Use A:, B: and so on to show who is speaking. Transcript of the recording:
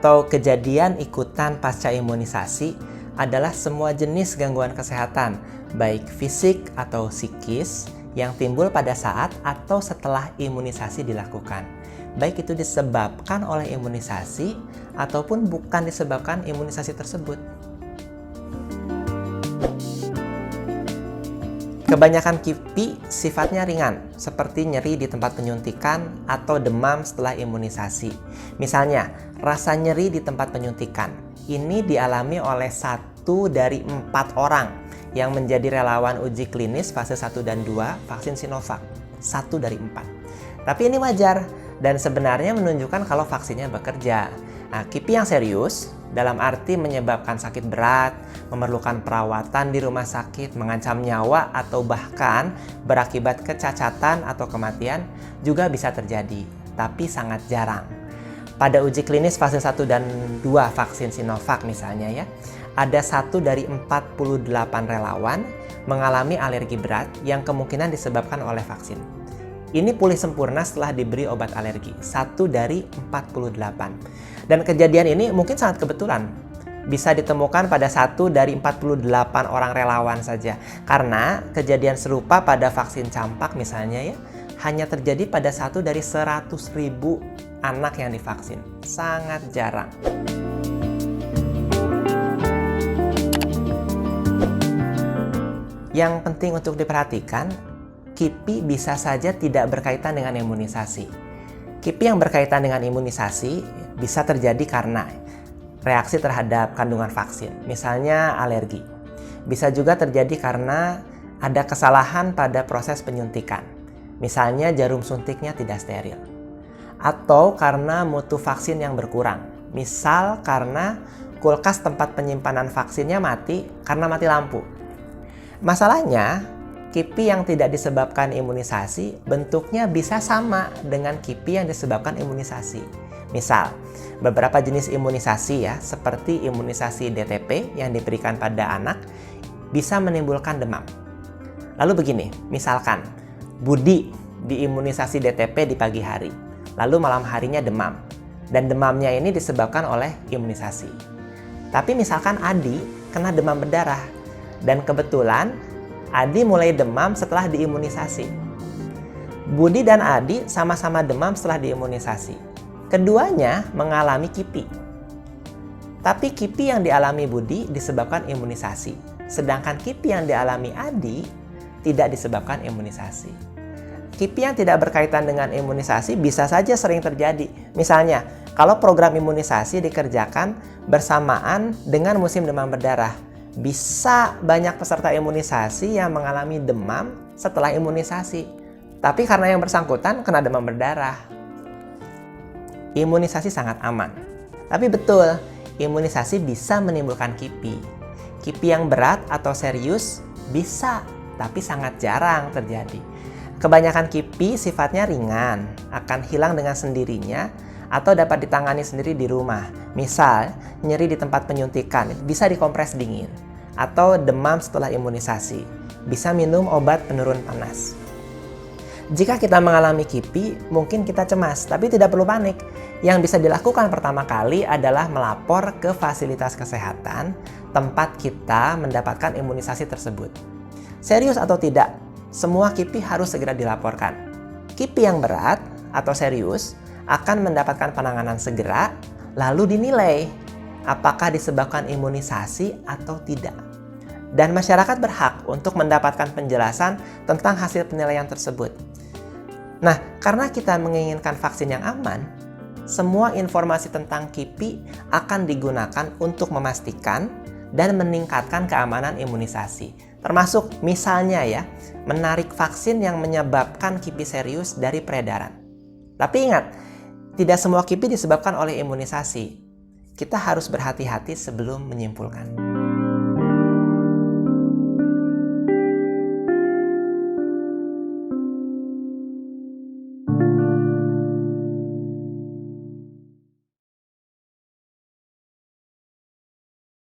A: atau kejadian ikutan pasca imunisasi adalah semua jenis gangguan kesehatan, baik fisik atau psikis, yang timbul pada saat atau setelah imunisasi dilakukan. Baik itu disebabkan oleh imunisasi ataupun bukan disebabkan imunisasi tersebut. Kebanyakan KIPI sifatnya ringan, seperti nyeri di tempat penyuntikan atau demam setelah imunisasi. Misalnya, rasa nyeri di tempat penyuntikan. Ini dialami oleh 1 dari 4 orang yang menjadi relawan uji klinis fase 1 dan 2 vaksin Sinovac. 1 dari 4. Tapi ini wajar dan sebenarnya menunjukkan kalau vaksinnya bekerja. Nah, KIPI yang serius dalam arti menyebabkan sakit berat, memerlukan perawatan di rumah sakit, mengancam nyawa atau bahkan berakibat kecacatan atau kematian juga bisa terjadi, tapi sangat jarang. Pada uji klinis fase 1 dan 2 vaksin Sinovac misalnya ya, ada 1 dari 48 relawan mengalami alergi berat yang kemungkinan disebabkan oleh vaksin. Ini pulih sempurna setelah diberi obat alergi, 1 dari 48. Dan kejadian ini mungkin sangat kebetulan. Bisa ditemukan pada 1 dari 48 orang relawan saja. Karena kejadian serupa pada vaksin campak misalnya ya, hanya terjadi pada 1 dari 100.000 anak yang divaksin. Sangat jarang. Yang penting untuk diperhatikan, KIPI bisa saja tidak berkaitan dengan imunisasi. KIPI yang berkaitan dengan imunisasi bisa terjadi karena reaksi terhadap kandungan vaksin, misalnya alergi. Bisa juga terjadi karena ada kesalahan pada proses penyuntikan, misalnya jarum suntiknya tidak steril. Atau karena mutu vaksin yang berkurang, misal karena kulkas tempat penyimpanan vaksinnya mati karena mati lampu. Masalahnya, KIPI yang tidak disebabkan imunisasi bentuknya bisa sama dengan KIPI yang disebabkan imunisasi. Misal, beberapa jenis imunisasi ya, seperti imunisasi DTP yang diberikan pada anak bisa menimbulkan demam. Lalu begini, misalkan Budi diimunisasi DTP di pagi hari, lalu malam harinya demam. Dan demamnya ini disebabkan oleh imunisasi. Tapi misalkan Adi kena demam berdarah, dan kebetulan Adi mulai demam setelah diimunisasi. Budi dan Adi sama-sama demam setelah diimunisasi. Keduanya mengalami KIPI. Tapi KIPI yang dialami Budi disebabkan imunisasi. Sedangkan KIPI yang dialami Adi tidak disebabkan imunisasi. KIPI yang tidak berkaitan dengan imunisasi bisa saja sering terjadi. Misalnya, kalau program imunisasi dikerjakan bersamaan dengan musim demam berdarah, bisa banyak peserta imunisasi yang mengalami demam setelah imunisasi. Tapi karena yang bersangkutan kena demam berdarah. Imunisasi sangat aman. Tapi betul, imunisasi bisa menimbulkan KIPI. KIPI yang berat atau serius bisa, tapi sangat jarang terjadi. Kebanyakan KIPI sifatnya ringan, akan hilang dengan sendirinya, atau dapat ditangani sendiri di rumah. Misal, nyeri di tempat penyuntikan bisa dikompres dingin, atau demam setelah imunisasi. Bisa minum obat penurun panas. Jika kita mengalami KIPI, mungkin kita cemas, tapi tidak perlu panik. Yang bisa dilakukan pertama kali adalah melapor ke fasilitas kesehatan tempat kita mendapatkan imunisasi tersebut. Serius atau tidak, semua KIPI harus segera dilaporkan. KIPI yang berat atau serius akan mendapatkan penanganan segera, lalu dinilai apakah disebabkan imunisasi atau tidak. Dan masyarakat berhak untuk mendapatkan penjelasan tentang hasil penilaian tersebut. Nah, karena kita menginginkan vaksin yang aman, semua informasi tentang KIPI akan digunakan untuk memastikan dan meningkatkan keamanan imunisasi. Termasuk misalnya ya, menarik vaksin yang menyebabkan KIPI serius dari peredaran. Tapi ingat, tidak semua KIPI disebabkan oleh imunisasi. Kita harus berhati-hati sebelum menyimpulkan.